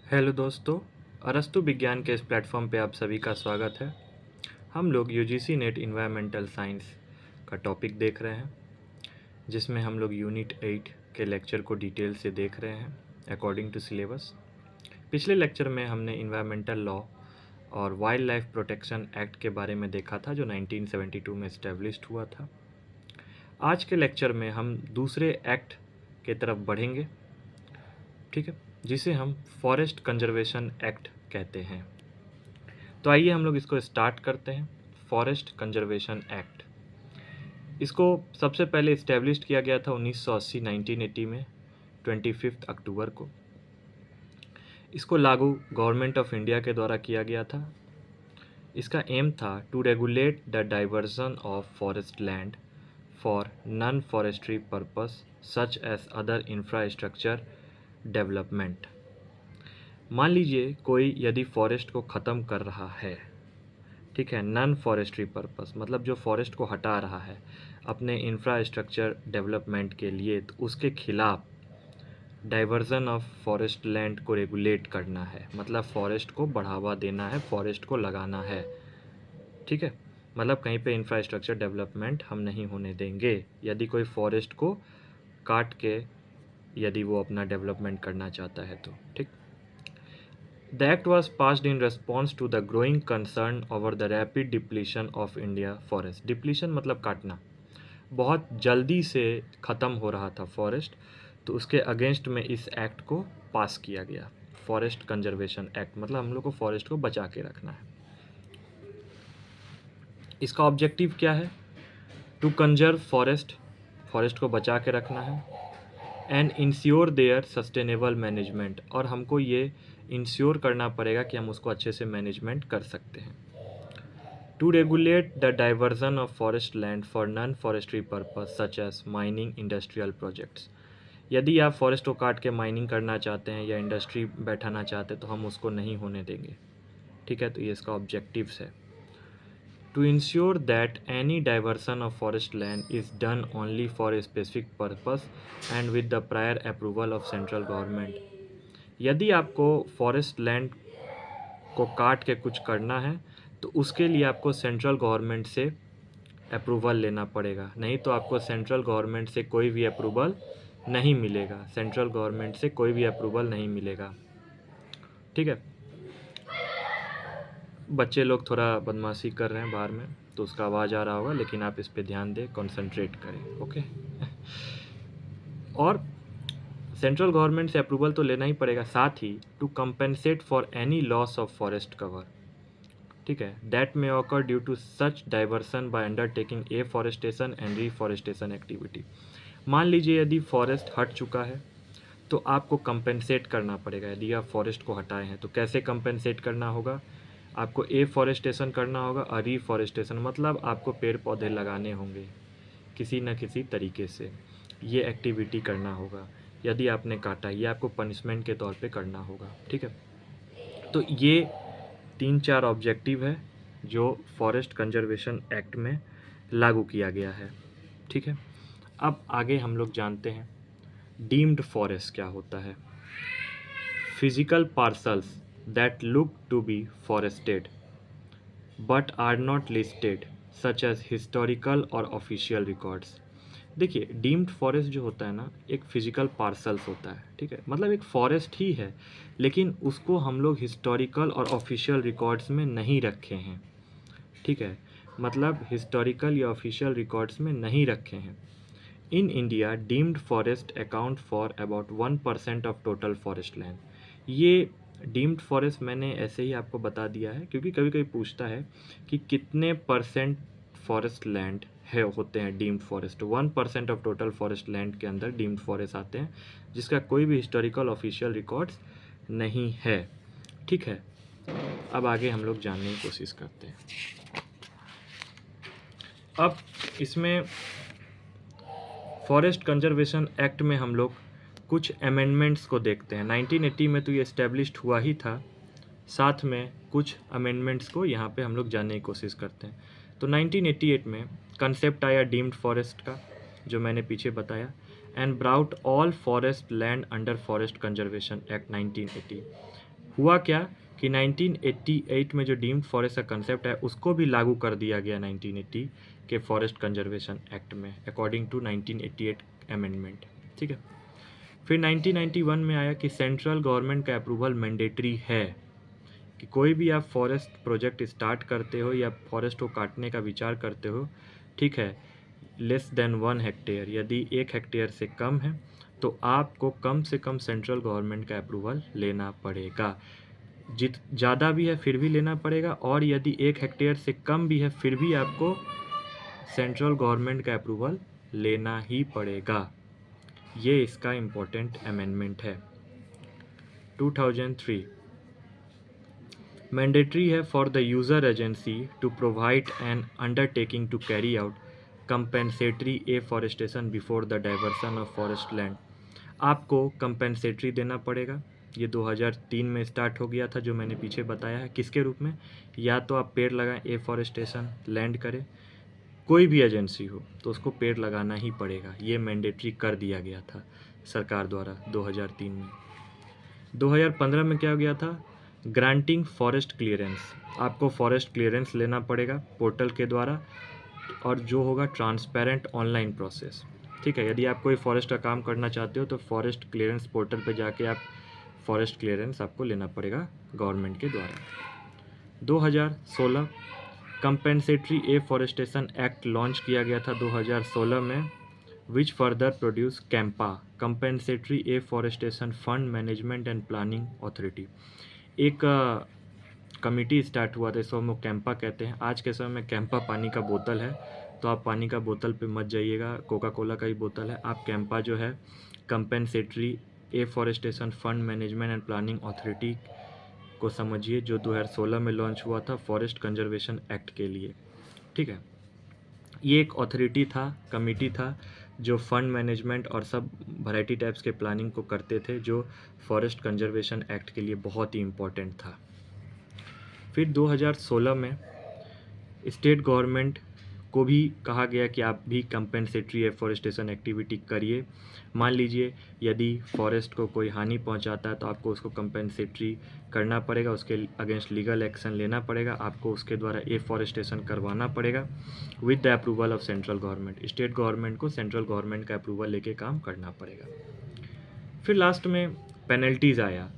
Hello दोस्तों, अरस्तु विज्ञान के इस प्लेटफॉर्म पे आप सभी का स्वागत है। हम लोग यूजीसी नेट इन्वायरमेंटल साइंस का टॉपिक देख रहे हैं, जिसमें हम लोग यूनिट 8 के लेक्चर को डिटेल से देख रहे हैं अकॉर्डिंग टू सिलेबस। पिछले लेक्चर में हमने इन्वायरमेंटल लॉ और वाइल्ड लाइफ प्रोटेक्शन एक्ट के बारे में देखा था, जो 1972 में इस्टेब्लिश्ड हुआ था। आज के लेक्चर में हम दूसरे एक्ट के तरफ बढ़ेंगे, ठीक है, जिसे हम फॉरेस्ट कंजर्वेशन एक्ट कहते हैं। तो आइए हम लोग इसको स्टार्ट करते हैं। फॉरेस्ट कंजर्वेशन एक्ट, इसको सबसे पहले इस्टेब्लिश किया गया था 1980 1980 में 25 अक्टूबर को। इसको लागू गवर्नमेंट ऑफ इंडिया के द्वारा किया गया था। इसका एम था to regulate the diversion of forest land for non forestry purpose such as other infrastructure development. मान लीजिए कोई यदि फॉरेस्ट को ख़त्म कर रहा है, ठीक है, नॉन फॉरेस्ट्री पर्पस मतलब जो फॉरेस्ट को हटा रहा है अपने इंफ्रास्ट्रक्चर डेवलपमेंट के लिए, तो उसके खिलाफ डाइवर्जन ऑफ फॉरेस्ट लैंड को रेगुलेट करना है, मतलब फॉरेस्ट को बढ़ावा देना है, फॉरेस्ट को लगाना है, ठीक है। मतलब कहीं पे इंफ्रास्ट्रक्चर डेवलपमेंट हम नहीं होने देंगे यदि कोई फॉरेस्ट को काट के यदि वो अपना डेवलपमेंट करना चाहता है तो, ठीक। The act was passed in response to the growing concern over the rapid depletion of India forest. Depletion मतलब काटना, बहुत जल्दी से ख़त्म हो रहा था फॉरेस्ट, तो उसके अगेंस्ट में इस एक्ट को पास किया गया। फॉरेस्ट कंजर्वेशन एक्ट मतलब हम लोग को फॉरेस्ट को बचा के रखना है। इसका ऑब्जेक्टिव क्या है? टू कंजर्व फॉरेस्ट, फॉरेस्ट को बचा के रखना है, and ensure there sustainable management, और हमको ये इंश्योर करना पड़ेगा कि हम उसको अच्छे से मैनेजमेंट कर सकते हैं। To regulate the diversion of forest land for non forestry purpose such as mining industrial projects. यदि आप फॉरेस्ट को काट के माइनिंग करना चाहते हैं या इंडस्ट्री बैठाना चाहते हैं तो हम उसको नहीं होने देंगे, ठीक है। तो ये इसका ऑब्जेक्टिव्स है। To ensure that any diversion of forest land is done only for a specific purpose and with the prior approval of central government. यदि आपको फॉरेस्ट लैंड को काट के कुछ करना है तो उसके लिए आपको सेंट्रल गवर्नमेंट से अप्रूवल लेना पड़ेगा, नहीं तो आपको सेंट्रल गवर्नमेंट से कोई भी अप्रूवल नहीं मिलेगा, सेंट्रल गवर्नमेंट से कोई भी अप्रूवल नहीं मिलेगा, ठीक है। बच्चे लोग थोड़ा बदमाशी कर रहे हैं बाहर में, तो उसका आवाज़ आ रहा होगा, लेकिन आप इस पे ध्यान दें, कंसंट्रेट करें, ओके। और सेंट्रल गवर्नमेंट से अप्रूवल तो लेना ही पड़ेगा, साथ ही to compensate for any loss of forest cover, ठीक है, that may occur due to such diversion by undertaking afforestation and reforestation activity. मान लीजिए यदि फॉरेस्ट हट चुका है तो आपको कंपेंसेट करना पड़ेगा। यदि आप फॉरेस्ट को हटाए हैं तो कैसे कंपेंसेट करना होगा? आपको एफॉरेस्टेशन करना होगा, और रीफॉरेस्टेशन मतलब आपको पेड़ पौधे लगाने होंगे किसी न किसी तरीके से, ये एक्टिविटी करना होगा। यदि आपने काटा, ये आपको पनिशमेंट के तौर पे करना होगा, ठीक है। तो ये 3-4 ऑब्जेक्टिव है जो फॉरेस्ट कंजर्वेशन एक्ट में लागू किया गया है, ठीक है। अब आगे हम लोग जानते हैं डीम्ड फॉरेस्ट क्या होता है। Physical parcels that look to be forested but are not listed such as historical और ऑफिशियल रिकॉर्ड्स। देखिए, डीम्ड फॉरेस्ट जो होता है ना, एक फिजिकल पार्सल्स होता है, ठीक है, मतलब एक फॉरेस्ट ही है, लेकिन उसको हम लोग हिस्टोरिकल और ऑफिशियल रिकॉर्ड्स में नहीं रखे हैं, ठीक है, मतलब हिस्टोरिकल या ऑफिशियल रिकॉर्ड्स में नहीं रखे हैं। In India deemed forest account for about 1% of total forest land. ये डीम्ड फॉरेस्ट मैंने ऐसे ही आपको बता दिया है क्योंकि कभी कभी पूछता है कि कितने परसेंट फॉरेस्ट लैंड है होते हैं deemed forest. 1% of total forest land के अंदर डीम्ड फॉरेस्ट आते हैं जिसका कोई भी हिस्टोरिकल ऑफिशियल रिकॉर्ड्स नहीं है, ठीक है। अब आगे हम लोग जानने की कोशिश करते हैं। अब इसमें फॉरेस्ट कंजर्वेशन एक्ट में हम लोग कुछ अमेंडमेंट्स को देखते हैं। 1980 में तो ये इस्टेब्लिश्ड हुआ ही था, साथ में कुछ अमेंडमेंट्स को यहाँ पे हम लोग जानने की कोशिश करते हैं। तो 1988 में कंसेप्ट आया डीम्ड फॉरेस्ट का, जो मैंने पीछे बताया, and brought all forest land under forest conservation act 1980। हुआ क्या कि 1988 में जो डीम्ड फॉरेस्ट का कंसेप्ट है उसको भी लागू कर दिया गया 1980 के फॉरेस्ट कंजर्वेशन एक्ट में अकॉर्डिंग टू 1988 अमेंडमेंट। ठीक है, फिर 1991 में आया कि सेंट्रल गवर्नमेंट का अप्रूवल मैंडेटरी है कि कोई भी आप फॉरेस्ट प्रोजेक्ट स्टार्ट करते हो या फॉरेस्ट को काटने का विचार करते हो, ठीक है, लेस देन 1 हेक्टेयर, यदि 1 हेक्टेयर से कम है तो आपको कम से कम सेंट्रल गवर्नमेंट का अप्रूवल लेना पड़ेगा। ज़्यादा भी है फिर भी लेना पड़ेगा, और यदि 1 हेक्टेयर से कम भी है फिर भी आपको सेंट्रल गवर्नमेंट का अप्रूवल लेना ही पड़ेगा। ये इसका इम्पोर्टेंट अमेंडमेंट है। 2003 मैंडेटरी है for the user agency to provide an undertaking to carry out compensatory afforestation before the diversion of forest land. आपको कंपेंसेटरी देना पड़ेगा। ये 2003 में स्टार्ट हो गया था, जो मैंने पीछे बताया है। किसके रूप में? या तो आप पेड़ लगाएं, एफॉरेस्टेशन लैंड करें, कोई भी एजेंसी हो तो उसको पेड़ लगाना ही पड़ेगा। ये मैंडेटरी कर दिया गया था सरकार द्वारा 2003 में। 2015 में क्या हो गया था? Granting forest clearance. आपको फॉरेस्ट क्लियरेंस लेना पड़ेगा पोर्टल के द्वारा, और जो होगा ट्रांसपेरेंट ऑनलाइन प्रोसेस। ठीक है, यदि आप कोई फॉरेस्ट का काम करना चाहते हो तो फॉरेस्ट क्लियरेंस पोर्टल पे जाके आप फॉरेस्ट क्लियरेंस आपको लेना पड़ेगा गवर्नमेंट के द्वारा। 2016 कंपेंसेटरी एफॉरेस्टेशन एक्ट लॉन्च किया गया था 2016 में, which further produce Campa, compensatory afforestation fund management and planning authority. एक कमिटी स्टार्ट हुआ था, इसको हम लोग कैंपा कहते हैं। आज के समय में कैंपा पानी का बोतल है, तो आप पानी का बोतल पे मत जाइएगा, कोका कोला का ही बोतल है। आप कैंपा जो है compensatory afforestation fund management and planning authority को समझिए, जो 2016 में लॉन्च हुआ था फॉरेस्ट कंजर्वेशन एक्ट के लिए। ठीक है, ये एक अथॉरिटी था, कमिटी था, जो फंड मैनेजमेंट और सब वैरायटी टाइप्स के प्लानिंग को करते थे, जो फॉरेस्ट कंजर्वेशन एक्ट के लिए बहुत ही इम्पोर्टेंट था। फिर 2016 में स्टेट गवर्नमेंट को भी कहा गया कि आप भी कंपेंसेटरी एफॉरेस्टेशन एक्टिविटी करिए। मान लीजिए यदि फॉरेस्ट को कोई हानि पहुंचाता है तो आपको उसको कंपेंसेटरी करना पड़ेगा, उसके अगेंस्ट लीगल एक्शन लेना पड़ेगा, आपको उसके द्वारा एफॉरेस्टेशन करवाना पड़ेगा with the approval of central government. State government को सेंट्रल गवर्नमेंट का अप्रूवल लेके काम करना पड़ेगा। फिर लास्ट में पेनल्टीज़ आया।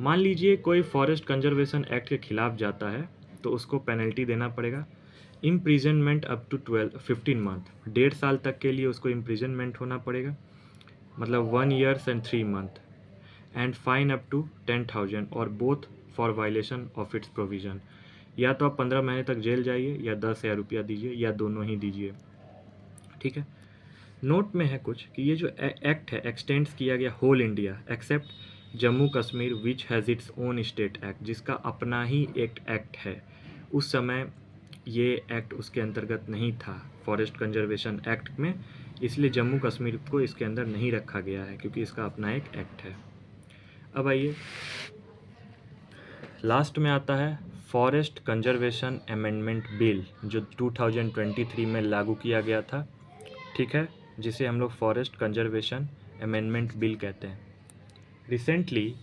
मान लीजिए कोई फॉरेस्ट कंजर्वेशन एक्ट के खिलाफ जाता है तो उसको पेनल्टी देना पड़ेगा। इम्प्रिजनमेंट अप टू 15 मंथ, 1.5 साल तक के लिए उसको इम्प्रिजनमेंट होना पड़ेगा, मतलब 1 year and 3 month, and fine up to 10,000 और both for violation of its provision. या तो आप 15 महीने तक जेल जाइए या 10,000 रुपया दीजिए, या दोनों ही दीजिए। ठीक है, नोट में है कुछ कि ये जो एक्ट है एक्सटेंड्स किया गया whole India except Jammu Kashmir which has its own state act, जिसका अपना ही एक एक्ट है। उस समय ये एक्ट उसके अंतर्गत नहीं था फॉरेस्ट कंजर्वेशन एक्ट में, इसलिए जम्मू कश्मीर को इसके अंदर नहीं रखा गया है क्योंकि इसका अपना एक एक्ट है। अब आइए लास्ट में आता है फॉरेस्ट कंजर्वेशन अमेंडमेंट बिल, जो 2023 में लागू किया गया था। ठीक है, जिसे हम लोग फॉरेस्ट कंजर्वेशन अमेंडमेंट बिल कहते हैं। Recently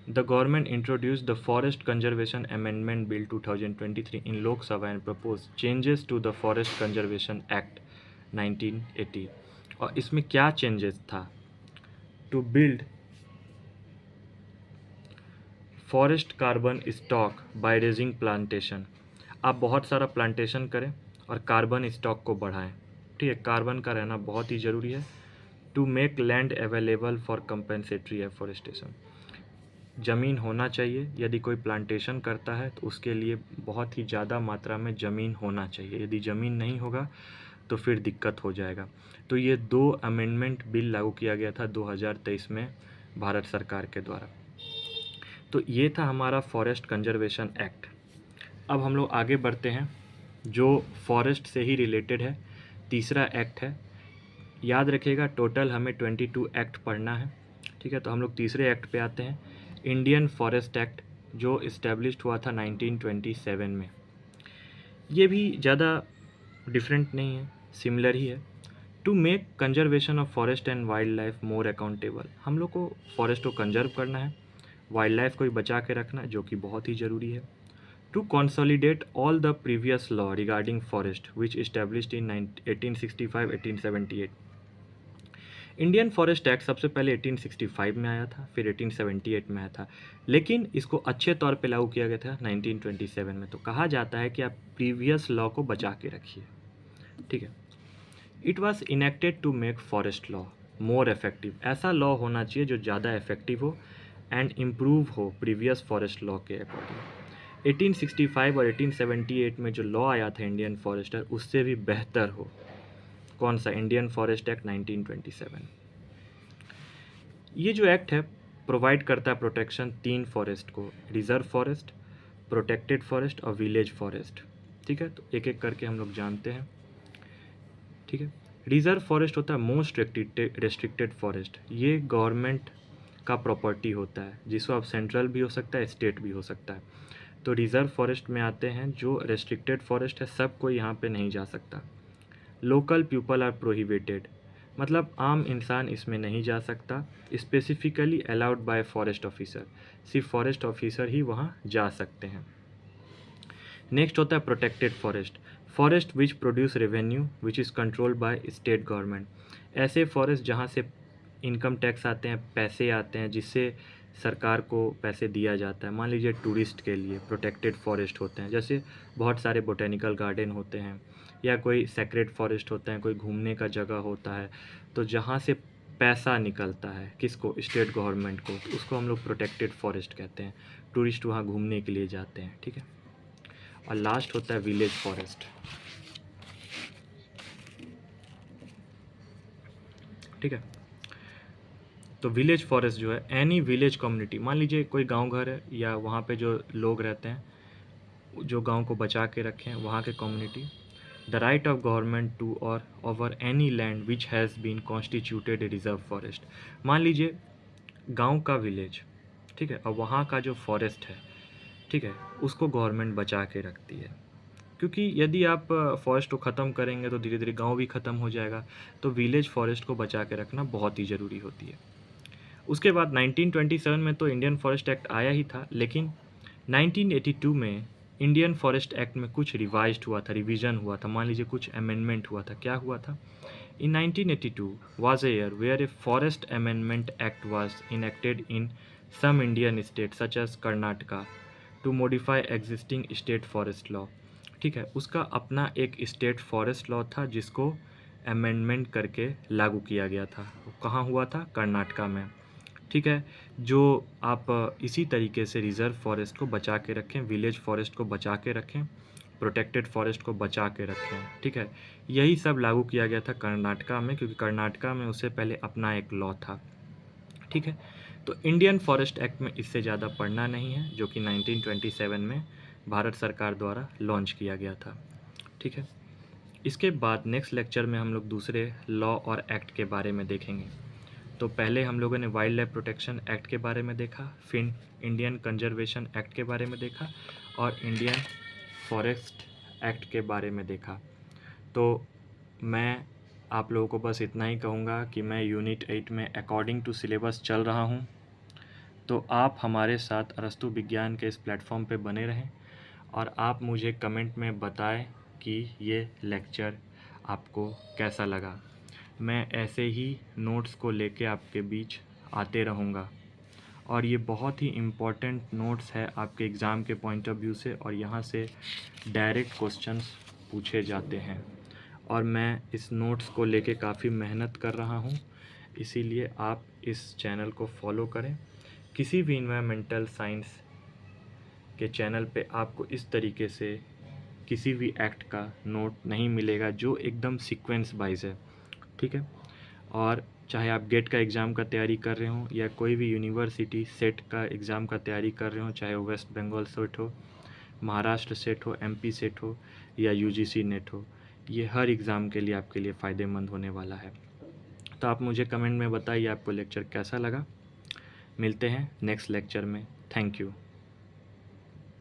the government introduced the Forest Conservation Amendment Bill 2023 in Lok Sabha and proposed changes to the Forest Conservation Act 1980। और इसमें क्या चेंजेस था? To build forest carbon stock by raising plantation. आप बहुत सारा plantation करें और कार्बन स्टॉक को बढ़ाएं। ठीक है, कार्बन का रहना बहुत ही ज़रूरी है। To make land available for compensatory afforestation, ज़मीन होना चाहिए। यदि कोई प्लांटेशन करता है तो उसके लिए बहुत ही ज़्यादा मात्रा में ज़मीन होना चाहिए। यदि ज़मीन नहीं होगा तो फिर दिक्कत हो जाएगा। तो ये 2 अमेंडमेंट बिल लागू किया गया था 2023 में भारत सरकार के द्वारा। तो ये था हमारा फॉरेस्ट कंजर्वेशन एक्ट। अब हम लोग आगे बढ़ते हैं, जो फॉरेस्ट से ही रिलेटेड है, तीसरा एक्ट है। याद रखिएगा टोटल हमें 22 एक्ट पढ़ना है। ठीक है, तो हम लोग तीसरे एक्ट पे आते हैं, इंडियन फॉरेस्ट एक्ट, जो इस्टेब्लिश्ड हुआ था 1927 में। ये भी ज़्यादा डिफरेंट नहीं है, सिमिलर ही है। To make conservation of forest and wild life more accountable, हम लोग को फॉरेस्ट को कंजर्व करना है वाइल्ड लाइफ को भी बचा के रखना, जो कि बहुत ही ज़रूरी है। To consolidate all the previous law regarding forest which established in 1865-1878। Indian forest act सबसे पहले 1865 में आया था, फिर 1878 में आया था, लेकिन इसको अच्छे तौर पे लागू किया गया था 1927 में। तो कहा जाता है कि आप प्रीवियस लॉ को बचा के रखिए, ठीक है। It was enacted to make forest law more effective. ऐसा लॉ होना चाहिए जो ज़्यादा इफेक्टिव हो एंड इम्प्रूव हो प्रीवियस फॉरेस्ट लॉ के अकॉर्डिंग। 1865 और 1878 में जो लॉ आया था इंडियन फॉरेस्टर, उससे भी बेहतर हो। कौन सा? Indian forest act 1927। ये जो एक्ट है प्रोवाइड करता है प्रोटेक्शन 3 फॉरेस्ट को, रिजर्व फॉरेस्ट, प्रोटेक्टेड फॉरेस्ट और विलेज फॉरेस्ट, ठीक है। तो एक एक करके हम लोग जानते हैं, ठीक है। रिजर्व फॉरेस्ट होता है मोस्ट रेस्ट्रिक्टेड फॉरेस्ट। ये गवर्नमेंट का प्रॉपर्टी होता है, जिसको आप सेंट्रल भी हो सकता है, स्टेट भी हो सकता है। तो रिजर्व फॉरेस्ट में आते हैं जो रेस्ट्रिक्टेड फॉरेस्ट है, सब कोई यहाँ पे नहीं जा सकता। लोकल पीपल आर प्रोहिबिटेड, मतलब आम इंसान इसमें नहीं जा सकता। Specifically allowed by forest officer, सिर्फ फॉरेस्ट ऑफिसर ही वहाँ जा सकते हैं। नेक्स्ट होता है protected forest, forest which produce revenue which is controlled by state government. ऐसे फॉरेस्ट जहाँ से इनकम टैक्स आते हैं, पैसे आते हैं, जिससे सरकार को पैसे दिया जाता है। मान लीजिए टूरिस्ट के लिए प्रोटेक्टेड फॉरेस्ट होते हैं, जैसे बहुत सारे बोटेनिकल गार्डन होते हैं, या कोई सेक्रेड फॉरेस्ट होते हैं, कोई घूमने का जगह होता है। तो जहाँ से पैसा निकलता है किसको? स्टेट गवर्नमेंट को, तो उसको हम लोग प्रोटेक्टेड फॉरेस्ट कहते हैं। टूरिस्ट वहाँ घूमने के लिए जाते हैं, ठीक है। और लास्ट होता है विलेज फॉरेस्ट, ठीक है। तो विलेज फॉरेस्ट जो है, एनी विलेज कम्युनिटी, मान लीजिए कोई गांव घर है या वहाँ पे जो लोग रहते हैं, जो गांव को बचा के रखे हैं, वहाँ के community, the right of government to और over any land which has been constituted a reserve forest. मान लीजिए गांव का विलेज, ठीक है, और वहाँ का जो फॉरेस्ट है, ठीक है, उसको गवर्नमेंट बचा के रखती है। क्योंकि यदि आप फॉरेस्ट को ख़त्म करेंगे तो धीरे धीरे गांव भी ख़त्म हो जाएगा। तो विलेज फॉरेस्ट को बचा के रखना बहुत ही ज़रूरी होती है। उसके बाद 1927 में तो इंडियन फॉरेस्ट एक्ट आया ही था, लेकिन 1982 में इंडियन फॉरेस्ट एक्ट में कुछ रिवाइज्ड हुआ था, रिवीजन हुआ था। मान लीजिए कुछ अमेंडमेंट हुआ था। क्या हुआ था? इन 1982 was a year where a forest amendment act was enacted in some Indian states such as Karnataka to modify existing state forest law, ठीक है। उसका अपना एक स्टेट फॉरेस्ट लॉ था जिसको अमेंडमेंट करके लागू किया गया था। कहाँ हुआ था? कर्नाटका में, ठीक है। जो आप इसी तरीके से रिजर्व फॉरेस्ट को बचा के रखें, विलेज फॉरेस्ट को बचा के रखें, प्रोटेक्टेड फॉरेस्ट को बचा के रखें, ठीक है। यही सब लागू किया गया था कर्नाटका में, क्योंकि कर्नाटका में उससे पहले अपना एक लॉ था, ठीक है। तो इंडियन फॉरेस्ट एक्ट में इससे ज़्यादा पढ़ना नहीं है, जो कि 1927 में भारत सरकार द्वारा लॉन्च किया गया था, ठीक है। इसके बाद नेक्स्ट लेक्चर में हम लोग दूसरे लॉ और एक्ट के बारे में देखेंगे। तो पहले हम लोगों ने वाइल्ड लाइफ प्रोटेक्शन एक्ट के बारे में देखा, फिर इंडियन कंजर्वेशन एक्ट के बारे में देखा, और इंडियन फॉरेस्ट एक्ट के बारे में देखा। तो मैं आप लोगों को बस इतना ही कहूँगा कि मैं यूनिट 8 में अकॉर्डिंग टू सिलेबस चल रहा हूँ। तो आप हमारे साथ अरस्तु विज्ञान के इस प्लेटफॉर्म पे बने रहें, और आप मुझे कमेंट में बताएं कि ये लेक्चर आपको कैसा लगा। मैं ऐसे ही नोट्स को लेके आपके बीच आते रहूँगा, और ये बहुत ही इम्पोर्टेंट नोट्स है आपके एग्ज़ाम के पॉइंट ऑफ व्यू से, और यहाँ से डायरेक्ट क्वेश्चंस पूछे जाते हैं। और मैं इस नोट्स को लेके काफ़ी मेहनत कर रहा हूँ, इसीलिए आप इस चैनल को फॉलो करें। किसी भी इन्वायरमेंटल साइंस के चैनल पे आपको इस तरीके से किसी भी एक्ट का नोट नहीं मिलेगा जो एकदम सीक्वेंस वाइज है, ठीक है। और चाहे आप गेट का एग्ज़ाम का तैयारी कर रहे हो, या कोई भी यूनिवर्सिटी सेट का एग्ज़ाम का तैयारी कर रहे हो, चाहे वो वेस्ट बंगाल सेट हो, महाराष्ट्र सेट हो, एमपी सेट हो, या यूजीसी नेट हो, ये हर एग्ज़ाम के लिए आपके लिए फ़ायदेमंद होने वाला है। तो आप मुझे कमेंट में बताइए आपको लेक्चर कैसा लगा। मिलते हैं नेक्स्ट लेक्चर में। Thank you.